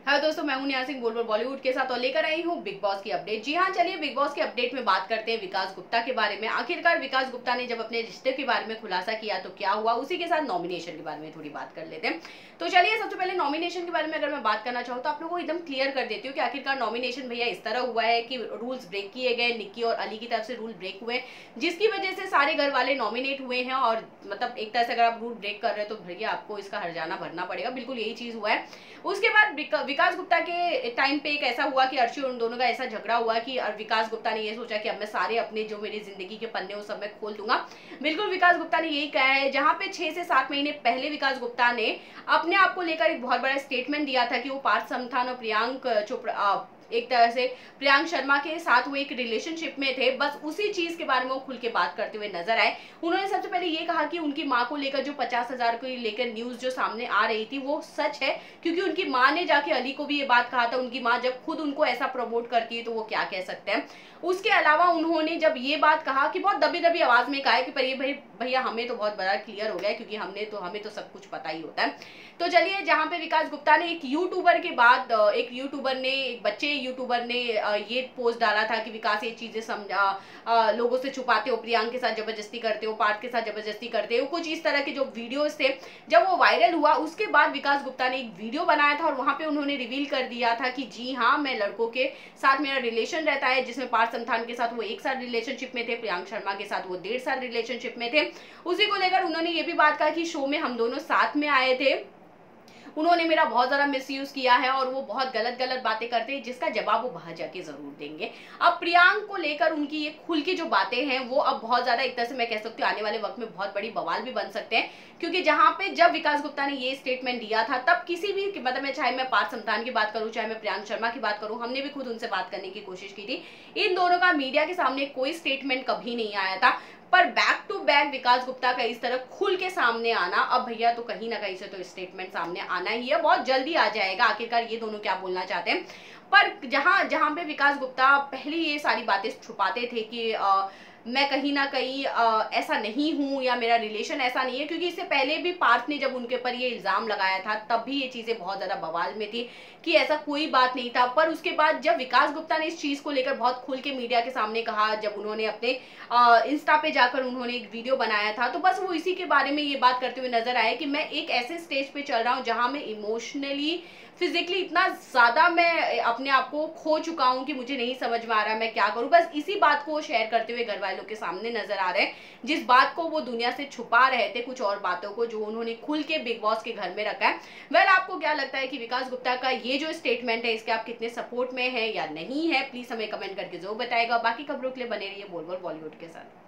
Hello दोस्तों, मैं हूं नेहा सिंह बोल बॉलीवुड के साथ और लेकर आई हूं बिग बॉस की अपडेट। जी हां, चलिए बिग बॉस के अपडेट में बात करते हैं विकास गुप्ता के बारे में। आखिरकार विकास गुप्ता ने जब अपने रिश्ते के बारे में खुलासा किया तो क्या हुआ, उसी के साथ नॉमिनेशन के बारे में थोड़ी बात कर लेते हैं। तो चलिए सबसे पहले नॉमिनेशन के बारे में अगर मैं बात करना चाहूँ तो आप लोगों को एकदम क्लियर कर देती हूँ कि आखिरकार नॉमिनेशन भैया इस तरह हुआ है कि रूल्स ब्रेक किए गए, निक्की और अली की तरफ से रूल ब्रेक हुए, जिसकी वजह से सारे घर वाले नॉमिनेट हुए हैं। और मतलब एक तरह से अगर आप रूल ब्रेक कर रहे हैं तो भैया आपको इसका हर्जाना भरना पड़ेगा, बिल्कुल यही चीज हुआ है। उसके बाद विकास गुप्ता के टाइम पे एक ऐसा हुआ कि अर्शी और उन दोनों का ऐसा झगड़ा हुआ कि विकास गुप्ता ने ये सोचा कि अब मैं सारे अपने जो मेरी जिंदगी के पन्ने वो सब मैं खोल दूंगा। बिल्कुल विकास गुप्ता ने यही कहा है, जहां पे 6 से 7 महीने पहले विकास गुप्ता ने अपने आप को लेकर एक बहुत बड़ा स्टेटमेंट दिया था कि वो पार्थ समथान और प्रियांक चोपड़ा एक तरह से प्रियांक शर्मा के साथ वो एक रिलेशनशिप में थे। बस उसी चीज के बारे में वो खुल के बात करते हुए नजर आए। उन्होंने सबसे पहले ये कहा कि उनकी माँ को लेकर जो 50,000 को लेकर न्यूज जो सामने आ रही थी वो सच है, क्योंकि उनकी माँ ने जाके अली को भी ये बात कहा था। उनकी माँ जब खुद उनको ऐसा प्रमोट करती है तो वो क्या कह सकते हैं। उसके अलावा उन्होंने जब ये बात कहा कि बहुत दबी दबी आवाज में कहा है कि पर ये भैया हमें तो बहुत बड़ा क्लियर हो गया है, क्योंकि हमें तो सब कुछ पता ही होता है। तो चलिए, जहां पे विकास गुप्ता ने एक यूट्यूबर के बाद एक बच्चे यूट्यूबर ने ये पोस्ट डाला था कि विकास ये चीजें लोगों से छुपाते हो, प्रियांक के साथ जबरदस्ती करते हो, पार्थ के साथ जबरदस्ती करते हो, कुछ इस तरह के जो वीडियोस थे। जब वो वायरल हुआ उसके बाद विकास गुप्ता ने एक वीडियो बनाया था और वहां पे उन्होंने रिवील कर दिया था कि जी हाँ, मैं लड़कों के साथ मेरा रिलेशन रहता है, जिसमें पार्थ समथान के साथ वो 1 साल रिलेशनशिप में थे, प्रियांक शर्मा के साथ वो 1.5 साल रिलेशनशिप में थे। उसी को लेकर उन्होंने ये भी बात कहा कि शो में हम दोनों साथ में आए थे, उन्होंने मेरा बहुत ज़्यादा मिसयूज किया है और वो बहुत गलत गलत बातें करते हैं, जिसका जवाब वो बाहर जाके जरूर देंगे। अब प्रियांक को लेकर उनकी ये खुल की जो बातें हैं वो अब बहुत ज़्यादा एक तरह से मैं कह सकती हूँ आने वाले वक्त में बहुत बड़ी बवाल भी बन सकते हैं, क्योंकि जहां पे जब विकास गुप्ता ने ये स्टेटमेंट दिया था तब किसी भी मतलब मैं चाहे मैं पार्थ समथान की बात करूं, चाहे मैं प्रियांक शर्मा की बात करूं, हमने भी खुद उनसे बात करने की कोशिश की थी। इन दोनों का मीडिया के सामने कोई स्टेटमेंट कभी नहीं आया था, पर बैक टू बैक विकास गुप्ता का इस तरह खुल के सामने आना, अब भैया तो कहीं ना कहीं से तो स्टेटमेंट सामने आना ही है, बहुत जल्दी आ जाएगा आखिरकार ये दोनों क्या बोलना चाहते हैं। पर जहां जहां पे विकास गुप्ता पहले ये सारी बातें छुपाते थे कि मैं कहीं ना कहीं ऐसा नहीं हूं या मेरा रिलेशन ऐसा नहीं है, क्योंकि इससे पहले भी पार्थ ने जब उनके पर ये इल्जाम लगाया था तब भी ये चीजें बहुत ज्यादा बवाल में थी कि ऐसा कोई बात नहीं था। पर उसके बाद जब विकास गुप्ता ने इस चीज को लेकर बहुत खुल के मीडिया के सामने कहा, जब उन्होंने अपने इंस्टा पे जाकर उन्होंने एक वीडियो बनाया था, तो बस वो इसी के बारे में ये बात करते हुए नजर आए कि मैं एक ऐसे स्टेज पे चल रहा हूँ जहां मैं इमोशनली फिजिकली इतना ज्यादा मैं अपने आप को खो चुका हूं कि मुझे नहीं समझ में आ रहा मैं क्या करूं। बस इसी बात को शेयर करते हुए घर वालों के सामने नजर आ रहे हैं, जिस बात को वो दुनिया से छुपा रहे थे, कुछ और बातों को जो उन्होंने खुल के बिग बॉस के घर में रखा है। वेल, आपको क्या लगता है कि विकास गुप्ता का ये जो स्टेटमेंट है इसके आप कितने सपोर्ट में है या नहीं है, प्लीज हमें कमेंट करके जरूर बताएगा। बाकी खबरों के लिए बने रहिए बोल बॉलीवुड के साथ।